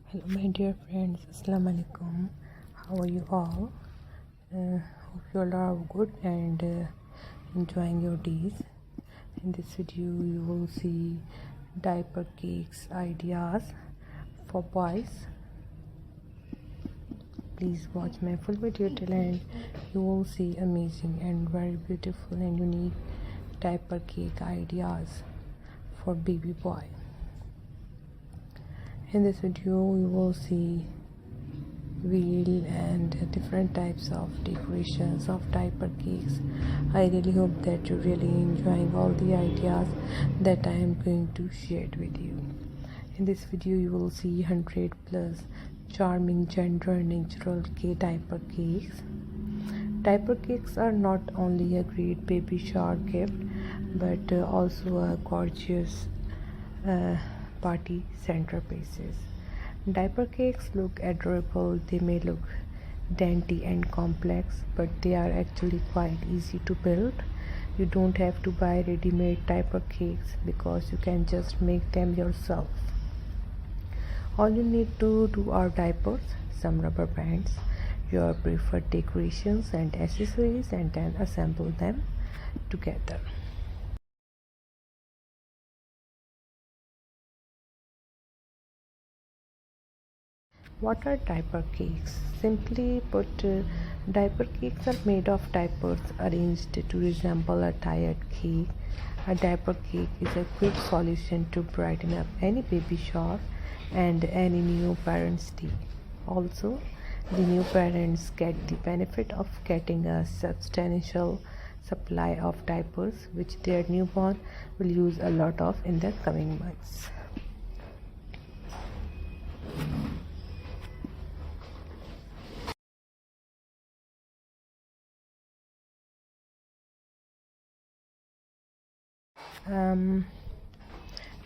Hello my dear friends, Assalamu alaikum. How are you all? Hope you all are good and enjoying your days. In this video you will see diaper cakes ideas for boys. Please watch my full video till end. You will see amazing and very beautiful and unique diaper cake ideas for baby boy. In this video you will see wheel and different types of decorations of diaper cakes. I really hope that you're really enjoying all the ideas that I am going to share with you. In this video you will see 100 plus charming gender natural diaper cakes. Diaper cakes are not only a great baby shower gift but also a gorgeous party centerpieces. Diaper cakes look adorable, they may look dainty and complex, but they are actually quite easy to build. You don't have to buy ready-made diaper cakes because you can just make them yourself. All you need to do are diapers, some rubber bands, your preferred decorations and accessories, and then assemble them together. What are diaper cakes? Simply put, diaper cakes are made of diapers arranged to resemble a tired cake. A diaper cake is a quick solution to brighten up any baby shower and any new parent's day. Also, the new parents get the benefit of getting a substantial supply of diapers, which their newborn will use a lot of in the coming months.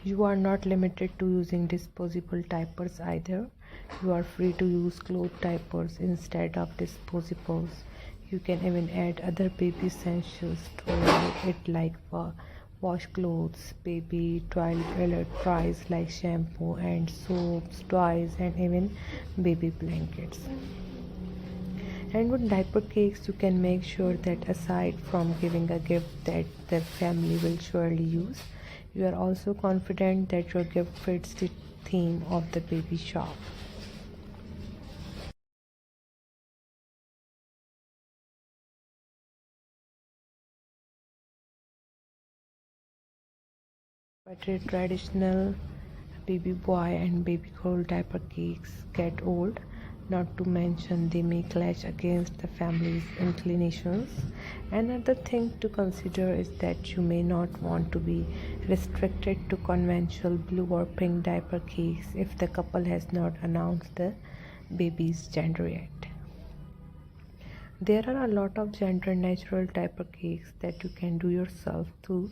You are not limited to using disposable diapers either. You are free to use cloth diapers instead of disposables. You can even add other baby essentials to it like washcloths, baby toilet toys like shampoo and soaps, toys, and even baby blankets. And with diaper cakes, you can make sure that aside from giving a gift that the family will surely use, you are also confident that your gift fits the theme of the baby shop. But traditional baby boy and baby girl diaper cakes get old, not to mention they may clash against the family's inclinations. Another thing to consider is that you may not want to be restricted to conventional blue or pink diaper cakes if the couple has not announced the baby's gender yet. There are a lot of gender natural diaper cakes that you can do yourself too,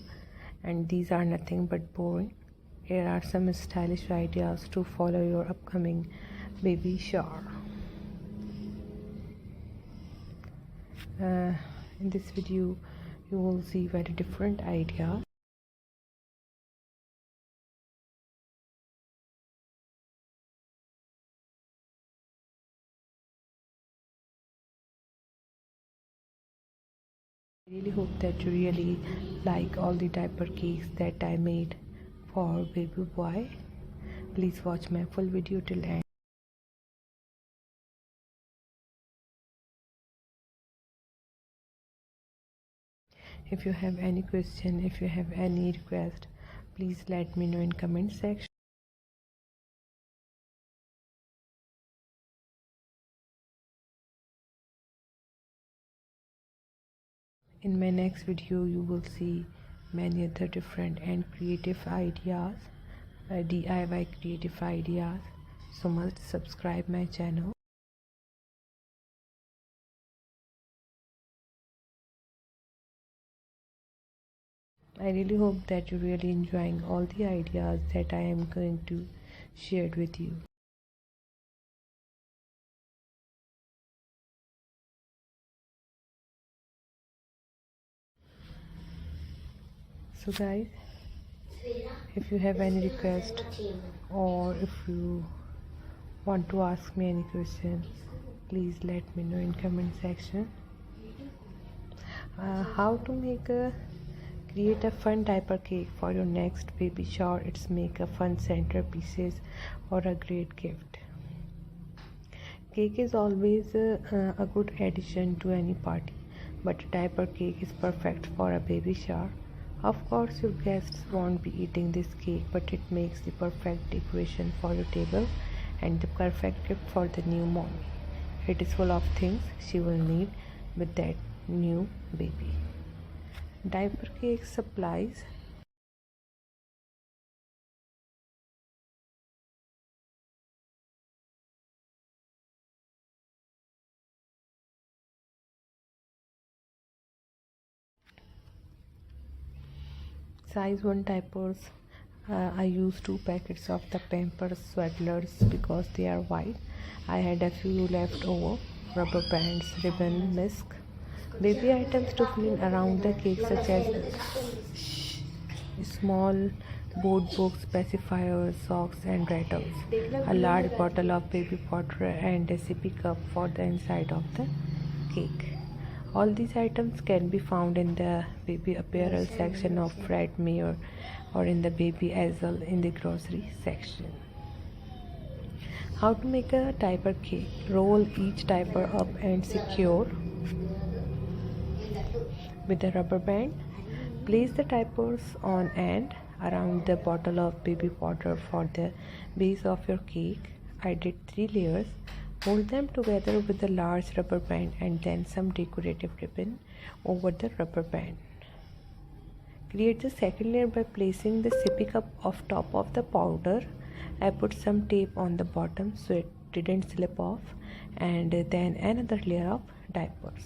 and these are nothing but boring. Here are some stylish ideas to follow your upcoming baby shower. In this video you will see very different ideas. I really hope that you really like all the diaper cakes that I made for baby boy. Please watch my full video till end. If you have any question, if you have any request, please let me know in comment section. In my next video you will see many other different and creative ideas, DIY creative ideas, so must subscribe my channel. I really hope that you're really enjoying all the ideas that I am going to share with you. So guys, if you have any request or if you want to ask me any questions, please let me know in comment section. How to create a fun diaper cake for your next baby shower. It's make a fun centerpieces or a great gift. Cake is always a good addition to any party, but a diaper cake is perfect for a baby shower. Of course, your guests won't be eating this cake, but it makes the perfect decoration for your table and the perfect gift for the new mommy. It is full of things she will need with that new baby. Diaper cake supplies. Size 1 diapers. I use 2 packets of the Pampers Swaddlers because they are white. I had a few left over. Rubber bands, ribbon, mist, baby items to fill in around the cake such as small board books, pacifiers, socks and rattles. A large bottle of baby water and a sippy cup for the inside of the cake. All these items can be found in the baby apparel section of Fred Meyer or in the baby aisle in the grocery section. How to make a diaper cake. Roll each diaper up and secure with a rubber band. Place the diapers on end around the bottle of baby water for the base of your cake. I did 3 layers. Hold them together with a large rubber band and then some decorative ribbon over the rubber band. Create the second layer by placing the sippy cup off top of the powder. I put some tape on the bottom so it didn't slip off, and then another layer of diapers.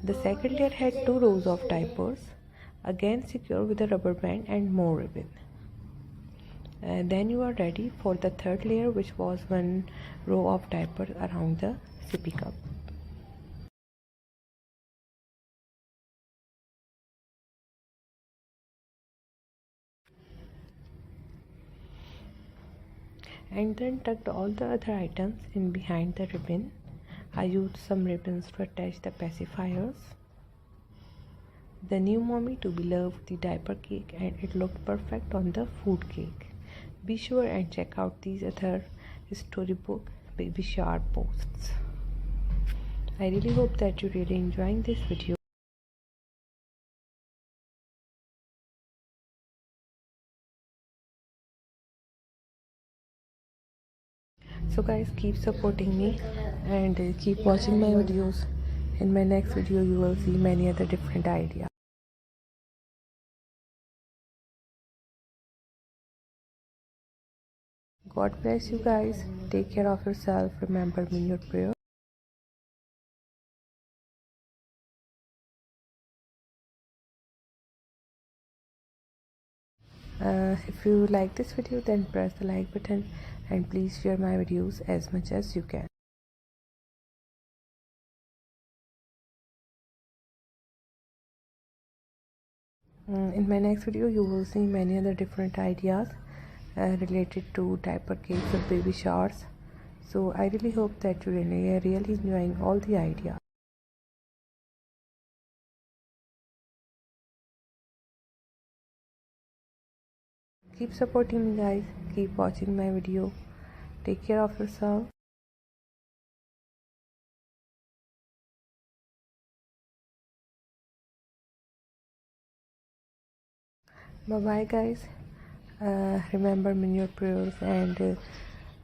The second layer had 2 rows of diapers, again secure with a rubber band and more ribbon. Then you are ready for the third layer, which was 1 row of diapers around the sippy cup. And then tucked all the other items in behind the ribbon. I used some ribbons to attach the pacifiers. The new mommy to be loved the diaper cake and it looked perfect on the food cake. Be sure and check out these other storybook baby shower posts. I really hope that you're really enjoying this video. So guys, keep supporting me and keep watching my videos. In my next video you will see many other different ideas. God bless you guys. Take care of yourself. Remember me in your prayer. If you like this video, then press the like button and please share my videos as much as you can. In my next video you will see many other different ideas related to diaper cakes or baby showers. So I really hope that you are really enjoying all the ideas. Keep supporting me guys. Keep watching my video. Take care of yourself. Bye bye guys. Remember me in your prayers, and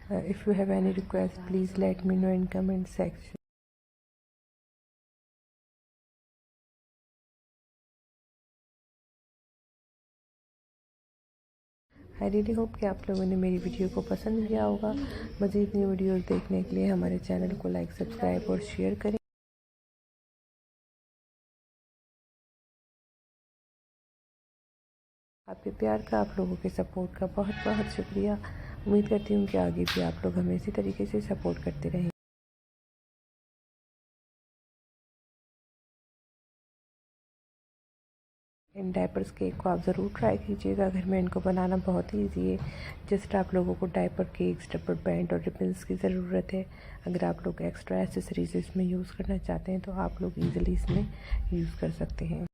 if you have any requests, please let me know in comment section. I really hope कि आप लोगों ने मेरी video को पसंद किया होगा। मज़ीद नई वीडियोस देखने के लिए हमारे चैनल को लाइक, सब्सक्राइब और शेयर करें। आपके प्यार का, आप लोगों के सपोर्ट का बहुत बहुत शुक्रिया। उम्मीद करती हूँ कि आगे भी आप लोग हमें इसी तरीके से सपोर्ट करते रहें। इन डायपर्स केक को आप ज़रूर ट्राई कीजिएगा। घर में इनको बनाना बहुत ही ईजी है। जस्ट आप लोगों को डायपर केक्स, रबर बैंड और रिबन्स की ज़रूरत है। अगर आप लोग एक्स्ट्रा एसेसरीज इसमें यूज़ करना चाहते हैं तो आप लोग ईज़िली इसमें यूज़ कर सकते हैं।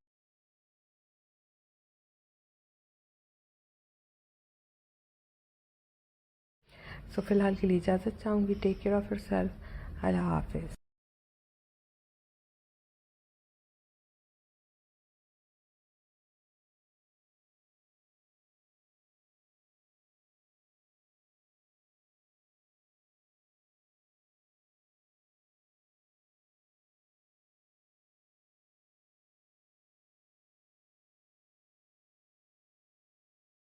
सो फ़िलहाल के लिए इजाज़त चाहूँगी। Take care of yourself. अल्लाह हाफ़िज़।